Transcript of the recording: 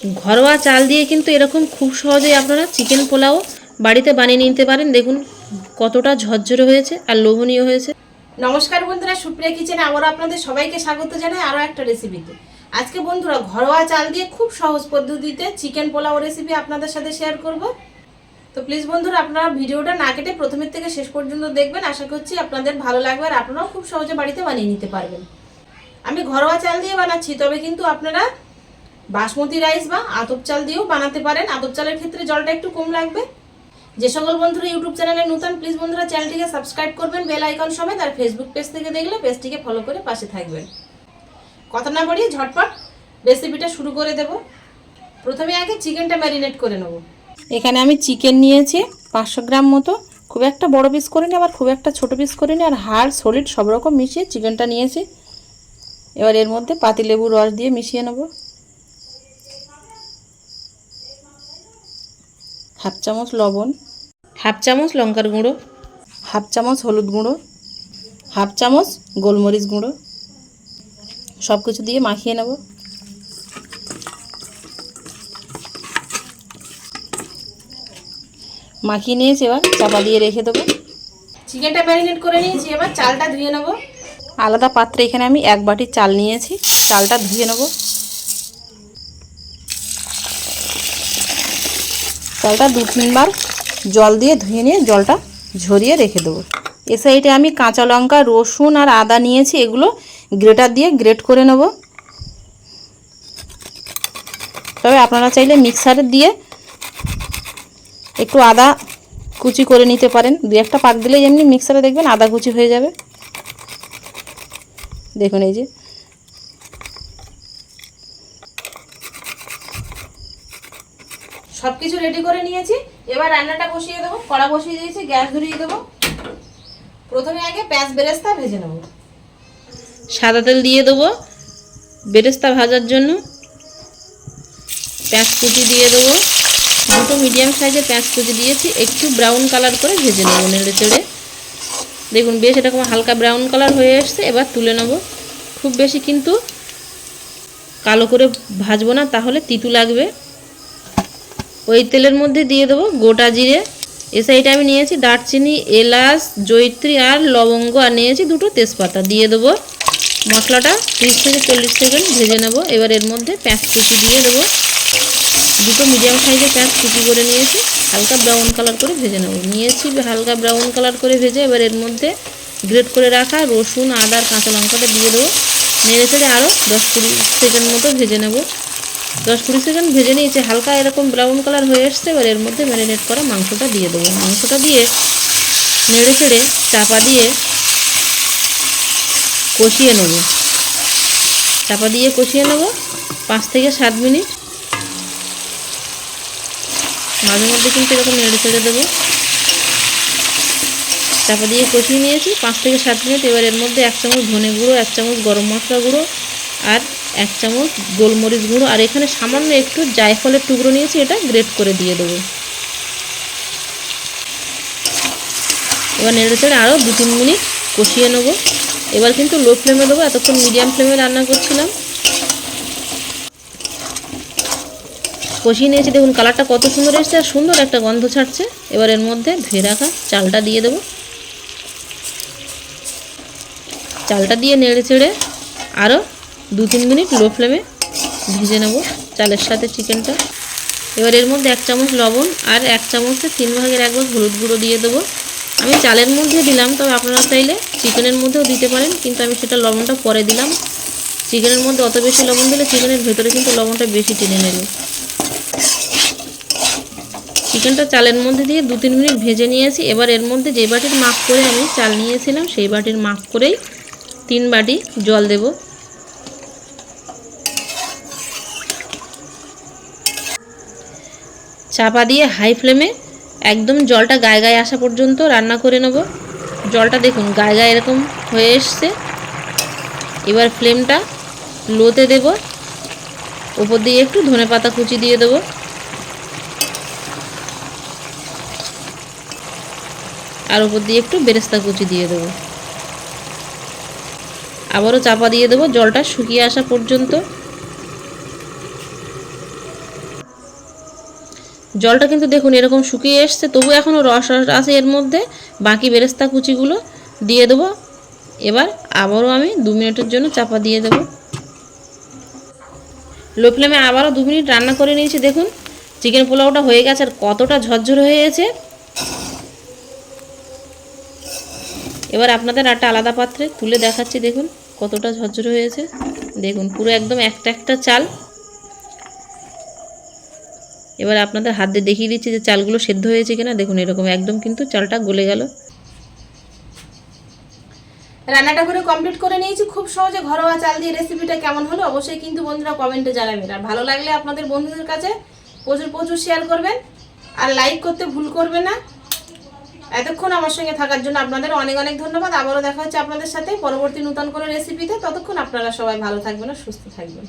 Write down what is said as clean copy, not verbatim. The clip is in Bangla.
ঘরোয়া চাল দিয়ে কিন্তু এরকম খুব সহজেই আপনারা চিকেন পোলাও বাড়িতে বানিয়ে নিতে পারেন। দেখুন কতটা ঝরঝরে হয়েছে আর লোভনীয় হয়েছে। নমস্কার বন্ধুরা, সুপ্রিয়া কিচেনে আবার আপনাদের সবাইকে স্বাগত জানাই আরও একটা রেসিপিতে। আজকে বন্ধুরা ঘরোয়া চাল দিয়ে খুব সহজ পদ্ধতিতে চিকেন পোলাও রেসিপি আপনাদের সাথে শেয়ার করব। তো প্লিজ বন্ধুরা আপনারা ভিডিওটা না কেটে প্রথমের থেকে শেষ পর্যন্ত দেখবেন। আশা করছি আপনাদের ভালো লাগবে আর আপনারাও খুব সহজে বাড়িতে বানিয়ে নিতে পারবেন। আমি ঘরোয়া চাল দিয়ে বানাচ্ছি, তবে কিন্তু আপনারা বাসমতি রাইস বা আতপ চাল দিয়েও বানাতে পারেন। আতপ চালের ক্ষেত্রে জলটা একটু কম লাগবে। যে সকল বন্ধুরা ইউটিউব চ্যানেলে নতুন, প্লিজ বন্ধুরা চ্যানেলটিকে সাবস্ক্রাইব করবেন বেল আইকন সমেত, আর ফেসবুক পেজ থেকে দেখলে পেজটিকে ফলো করে পাশে থাকবেন। কথা না বাড়িয়ে ঝটপট রেসিপিটা শুরু করে দেব। প্রথমে আগে চিকেনটা ম্যারিনেট করে নেব। এখানে আমি চিকেন নিয়েছি 500 গ্রাম মতো। খুব একটা বড় পিস করিনি, আবার খুব একটা ছোট পিস করিনি, আর হাড় সলিড সব রকম মিশিয়ে চিকেনটা নিয়েছি। এবার এর মধ্যে পাতিলেবুর রস দিয়ে মিশিয়ে নেব। হাফ চামচ লবণ, হাফ চামচ লঙ্কার গুঁড়ো, হাফ চামচ হলুদ গুঁড়ো, হাফ চামচ গোলমরিচ গুঁড়ো, সব কিছু দিয়ে মাখিয়ে নেব। মাখিয়ে নিয়েছি, এবার চাপা দিয়ে রেখে দেবো। চিকেনটা ম্যারিনেট করে নিয়েছি, এবার চালটা ধুয়ে নেব। আলাদা পাত্রে এখানে আমি 1 বাটি চাল নিয়েছি, চালটা ধুয়ে নেব। চালটা 2-3 বার জল দিয়ে ধুয়ে নিয়ে জলটা ঝরিয়ে রেখে দেবো। এ সাইডে আমি কাঁচা লঙ্কা, রসুন আর আদা নিয়েছি, এগুলো গ্রেটার দিয়ে গ্রেট করে নেব। তবে আপনারা চাইলে মিক্সারে দিয়ে একটু আদা কুচি করে নিতে পারেন। 2-1টা পাক দিলে এমনি মিক্সারে দেখবেন আদা কুচি হয়ে যাবে। দেখুন এই যে সব কিছু রেডি করে নিয়েছি। এবার রান্নাটা বসিয়ে দেবো। কড়া বসিয়ে দিয়েছি, গ্যাস ধরিয়ে দেবো। প্রথমে আগে পেঁয়াজ বেরেস্তা ভেজে নেব। সাদা তেল দিয়ে দেবো বেরেস্তা ভাজার জন্য। পেঁয়াজ কুচি দিয়ে দেবো, 2টো মিডিয়াম সাইজের পেঁয়াজ কুচি দিয়েছি। একটু ব্রাউন কালার করে ভেজে নেবো নেড়ে চেড়ে। দেখুন বেশ এরকম হালকা ব্রাউন কালার হয়ে এসছে। এবার তুলে নেব। খুব বেশি কিন্তু কালো করে ভাজবো না, তাহলে তিতু লাগবে। ওই তেলের মধ্যে দিয়ে দেবো গোটা জিরে। এ সাইডে আমি নিয়েছি দারচিনি, এলাচ, জয়িত্রী আর লবঙ্গ, আর নিয়েছি 2টো তেজপাতা। দিয়ে দেবো মশলাটা 30 থেকে 40 সেকেন্ড ভেজে নেব। এবার এর মধ্যে পেঁয়াজ কুচি দিয়ে দেবো। 2টো মিডিয়াম সাইজের পেঁয়াজ কুচি করে নিয়েছি, হালকা ব্রাউন কালার করে ভেজে নেব। নিয়েছি হালকা ব্রাউন কালার করে ভেজে। এবার এর মধ্যে গ্রেট করে রাখা রসুন, আদা আর কাঁচা লঙ্কাটা দিয়ে দেবো। নেড়ে চেড়ে আরও 10-20 সেকেন্ড মতো ভেজে নেব। 10-20 সেকেন্ড ভেজে নিয়েছি, হালকা এরকম ব্রাউন কালার হয়ে এসছে। এবার এর মধ্যে ম্যারিনেট করা মাংসটা দিয়ে দেবো। মাংসটা দিয়ে নেড়ে চেড়ে চাপা দিয়ে কষিয়ে নেব। চাপা দিয়ে কষিয়ে নেব 5 থেকে 7 মিনিট। মাঝে মধ্যে কিন্তু এরকম নেড়ে চেড়ে দেবো। চাপা দিয়ে কষিয়ে নিয়েছি 5 থেকে 7 মিনিট। এবার এর মধ্যে 1 চামচ ধনে গুঁড়ো, 1 চামচ গরম মশলা গুঁড়ো আর 1 চামচ গোলমরিচ গুঁড়ো, আর এখানে সামান্য একটু জায়ফলের টুকরো নিয়েছি, এটা গ্রেট করে দিয়ে দেবো। এবার নেড়ে চেড়ে আরও 2-3 মিনিট কষিয়ে নেব। এবার কিন্তু লো ফ্লেমে দেবো, এতক্ষণ মিডিয়াম ফ্লেমে রান্না করছিলাম। কষিয়ে নিয়েছি, দেখুন কালারটা কত সুন্দর এসেছে আর সুন্দর একটা গন্ধ ছাড়ছে। এবার এর মধ্যে ধুয়ে রাখা চালটা দিয়ে দেবো। চালটা দিয়ে নেড়ে চেড়ে আরও 2-3 মিনিট লো ফ্লেমে ভেজে নেব চালের সাথে চিকেনটা। এবার এর মধ্যে 1 চামচ লবণ আর 1 চামচে 3 ভাগের 1 ভাগ হলুদ গুঁড়ো দিয়ে দেবো। আমি চালের মধ্যে দিলাম, তবে আপনারা চাইলে চিকেনের মধ্যেও দিতে পারেন, কিন্তু আমি সেটা লবণটা পরে দিলাম। চিকেনের মধ্যে অত বেশি লবণ দিলে চিকেনের ভেতরে কিন্তু লবণটা বেশি টেনে নেবে। চিকেনটা চালের মধ্যে দিয়ে 2-3 মিনিট ভেজে নিয়েছি। এবার এর মধ্যে যে বাটির মাপ করে আমি চাল নিয়েছিলাম, সেই বাটির মাপ করেই 3 বাটি জল দেব। চাপা দিয়ে হাই ফ্লেমে একদম জলটা গায়ে গায়ে আসা পর্যন্ত রান্না করে নেব। জলটা দেখুন গায়ে গায়ে এরকম হয়ে এসছে। এবার ফ্লেমটা লোতে দেব। ওপর দিয়ে একটু ধনেপাতা কুচি দিয়ে দেবো। আর উপর দিয়ে একটু বেরেস্তা কুচি দিয়ে দেবো। আবারও চাপা দিয়ে দেবো জলটা শুকিয়ে আসা পর্যন্ত। জলটা কিন্তু দেখুন এরকম শুকিয়ে এসছে, তবু এখনও রস রস আছে এর মধ্যে। বাকি বেরেস্তা কুচিগুলো দিয়ে দেবো। এবার আবারও আমি 2 মিনিটের জন্য চাপা দিয়ে দেবো। লো ফ্লেমে আবারও 2 মিনিট রান্না করে নিয়েছি। দেখুন চিকেন পোলাওটা হয়ে গেছে আর কতটা ঝরঝরে হয়ে গেছে। এবার আপনাদের একটা আলাদা পাত্রে তুলে দেখাচ্ছি, দেখুন কতটা ঝরঝরে হয়েছে। দেখুন পুরো একদম একটা একটা চাল। এবার আপনাদের হাত দিয়ে দেখিয়ে দিচ্ছি যে চালগুলো সেদ্ধ হয়েছে কিনা। দেখুন এরকম একদম কিন্তু চালটা গলে গেল। রান্নাটা করে কমপ্লিট করে নিয়েছি। খুব সহজে ঘরোয়া চাল দিয়ে রেসিপিটা কেমন হলো অবশ্যই কিন্তু বন্ধুরা কমেন্টে জানাবেন। আর ভালো লাগলে আপনাদের বন্ধুদের কাছে প্রচুর প্রচুর শেয়ার করবেন আর লাইক করতে ভুল করবেন না। এতক্ষণ আমার সঙ্গে থাকার জন্য আপনাদের অনেক অনেক ধন্যবাদ। আবারও দেখা হচ্ছে আপনাদের সাথে পরবর্তী নতুন কোনো রেসিপিতে। ততক্ষণ আপনারা সবাই ভালো থাকবেন আর সুস্থ থাকবেন।